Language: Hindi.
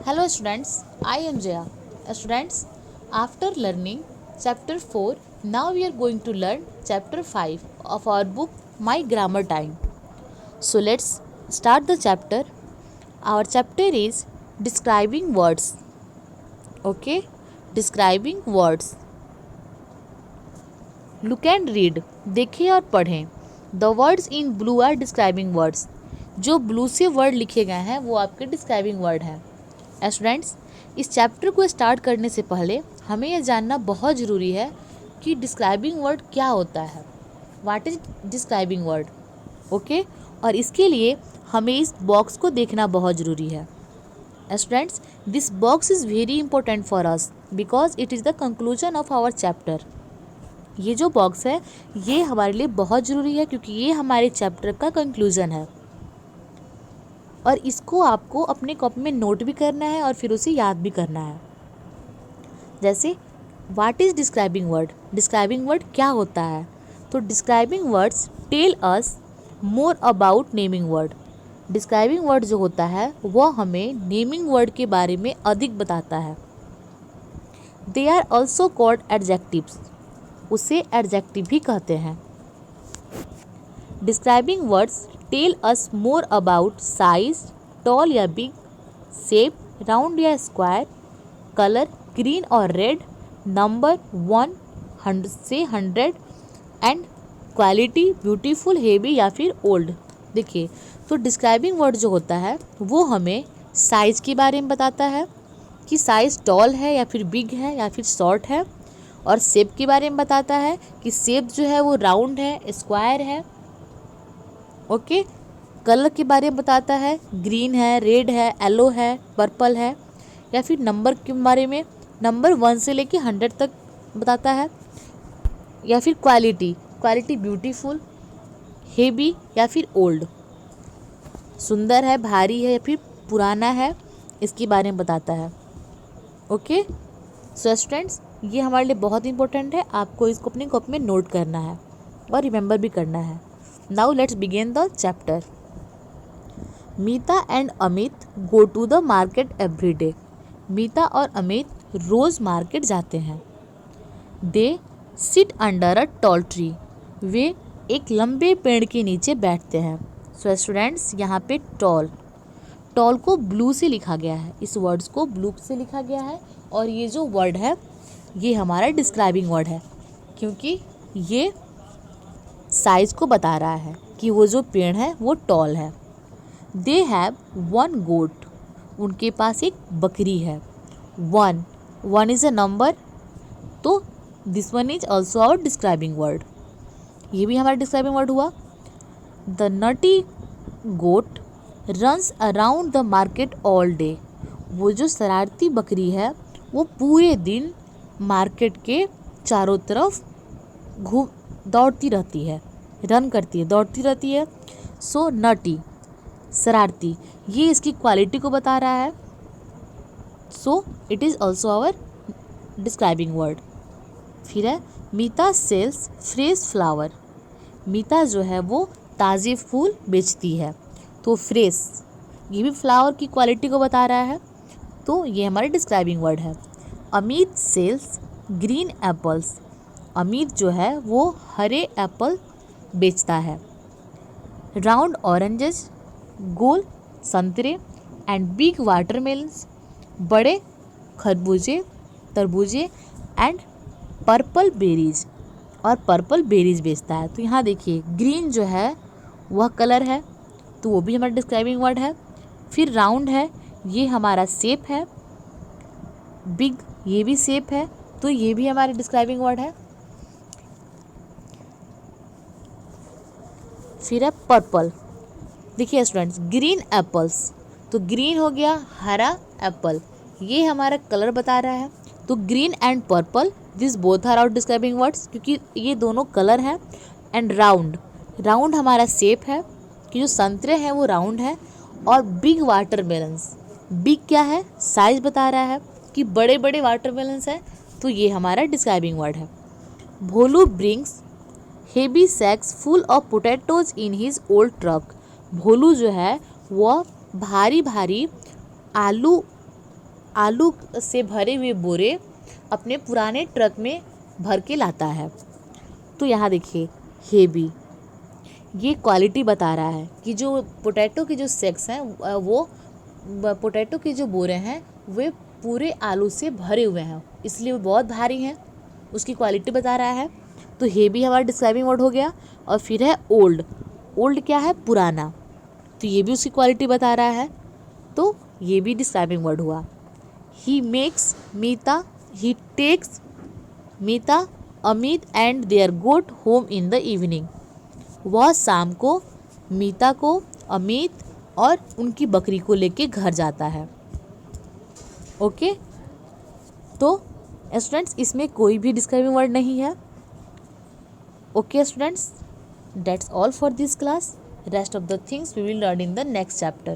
Hello students, I am Jaya. Students, after learning chapter 4, now we are going to learn chapter 5 of our book My Grammar Time. So let's start the chapter. Our chapter is describing words. Okay? Describing words. Look and read. देखें और पढ़ें. The words in blue are describing words. जो ब्लू से वर्ड लिखे गए हैं वो आपके डिस्क्राइबिंग वर्ड हैं. स्टूडेंट्स, इस चैप्टर को स्टार्ट करने से पहले हमें यह जानना बहुत ज़रूरी है कि डिस्क्राइबिंग वर्ड क्या होता है. What is describing word? Okay, और इसके लिए हमें इस बॉक्स को देखना बहुत ज़रूरी है. Students, this box is very important for us because it is the conclusion of our chapter. ये जो बॉक्स है ये हमारे लिए बहुत ज़रूरी है क्योंकि ये हमारे चैप्टर का कंक्लूजन है और इसको आपको अपने कॉपी में नोट भी करना है और फिर उसे याद भी करना है. जैसे what is describing word? Describing word क्या होता है? तो describing words tell us more about naming word. Describing word जो होता है वह हमें नेमिंग वर्ड के बारे में अधिक बताता है. They are also called adjectives. उसे एडजेक्टिव भी कहते हैं. Describing words tell us more about size, tall या बिग, शेप, राउंड या स्क्वायर, कलर ग्रीन और रेड, नंबर 1 से 100 एंड क्वालिटी ब्यूटीफुल, हेवी या फिर ओल्ड. देखिए, तो डिस्क्राइबिंग वर्ड जो होता है वो हमें साइज़ के बारे में बताता है कि साइज़ टॉल है या फिर बिग है या फिर शॉर्ट है, और शेप के बारे में बताता है कि शेप जो है वो राउंड है, स्क्वायर है. ओके, कलर के बारे में बताता है ग्रीन है, रेड है, येलो है, पर्पल है, या फिर नंबर के बारे में नंबर 1 से लेके 100 तक बताता है, या फिर क्वालिटी ब्यूटीफुल, हेवी या फिर ओल्ड, सुंदर है, भारी है या फिर पुराना है, इसके बारे में बताता है. ओके, सो स्टूडेंट्स, ये हमारे लिए बहुत इंपॉर्टेंट है. आपको इसको अपनी कॉपी में नोट करना है और रिमेंबर भी करना है. Now let's begin the chapter. Meeta and Amit go to the market every day. Meeta और अमित रोज़ मार्केट जाते हैं. They sit under a tall tree. वे एक लंबे पेड़ के नीचे बैठते हैं. सो स्टूडेंट्स, यहाँ पे टॉल को ब्लू से लिखा गया है. इस वर्ड्स को ब्लू से लिखा गया है और ये जो वर्ड है ये हमारा डिस्क्राइबिंग वर्ड है क्योंकि ये साइज को बता रहा है कि वो जो पेड़ है वो टॉल है. They have 1 goat. उनके पास एक बकरी है. 1 इज़ अ नंबर, तो this one is also our describing word. ये भी हमारा डिस्क्राइबिंग वर्ड हुआ. The naughty goat runs around the market all day. वो जो शरारती बकरी है वो पूरे दिन मार्केट के चारों तरफ दौड़ती रहती है, रन करती है, दौड़ती रहती है. सो नटी, शरारती, ये इसकी क्वालिटी को बता रहा है. So it is also our describing word. फिर है Meeta sells fresh flower. Meeta जो है वो ताज़े फूल बेचती है. तो फ्रेश, ये भी फ्लावर की क्वालिटी को बता रहा है, तो ये हमारे डिस्क्राइबिंग वर्ड है. Amit sells green apples. Amit जो है वो हरे एप्पल बेचता है. राउंड ऑरेंजेस, गोल संतरे, एंड बिग वाटरमेलन्स, बड़े खरबूजे, तरबूजे, एंड पर्पल बेरीज, और पर्पल बेरीज बेचता है. तो यहाँ देखिए ग्रीन जो है वह कलर है, तो वो भी हमारा डिस्क्राइबिंग वर्ड है. फिर राउंड है, ये हमारा शेप है. बिग, ये भी शेप है, तो ये भी हमारे डिस्क्राइबिंग वर्ड है. फिर है पर्पल. देखिए स्टूडेंट्स, ग्रीन एप्पल्स, तो ग्रीन हो गया हरा एप्पल, ये हमारा कलर बता रहा है. तो green and purple, this both are our describing words क्योंकि ये दोनों कलर हैं. एंड राउंड हमारा शेप है कि जो संतरे हैं वो राउंड है. और बिग वाटरमेलन्स, बिग क्या है? साइज बता रहा है कि बड़े बड़े वाटरमेलन्स हैं, तो ये हमारा डिस्क्राइबिंग वर्ड है. Bholu brings heavy sacks full of potatoes in his old truck. Bholu जो है वह भारी भारी आलू आलू से भरे हुए बोरे अपने पुराने ट्रक में भर के लाता है। तो यहाँ देखिए हेवी, ये क्वालिटी बता रहा है कि जो पोटैटो की जो सेक्स हैं वो पोटैटो के जो बोरे हैं वे पूरे आलू से भरे हुए हैं, इसलिए वो बहुत भारी हैं, उसकी क्वालिटी बता रहा है। तो हेवी हमारा डिस्क्राइबिंग वर्ड हो गया। और फिर है ओल्ड, ओल्ड क्या है, पुराना, तो ये भी उसकी क्वालिटी बता रहा है, तो ये भी डिस्क्राइबिंग वर्ड हुआ। He makes Meeta, he takes Meeta, Amit and their goat home in the evening. वह शाम को मीता को, अमित और उनकी बकरी को लेके घर जाता है। ओके, तो स्टूडेंट्स इसमें कोई भी डिस्क्राइबिंग वर्ड नहीं है। Okay students, that's all for this class. Rest of the things we will learn in the next chapter.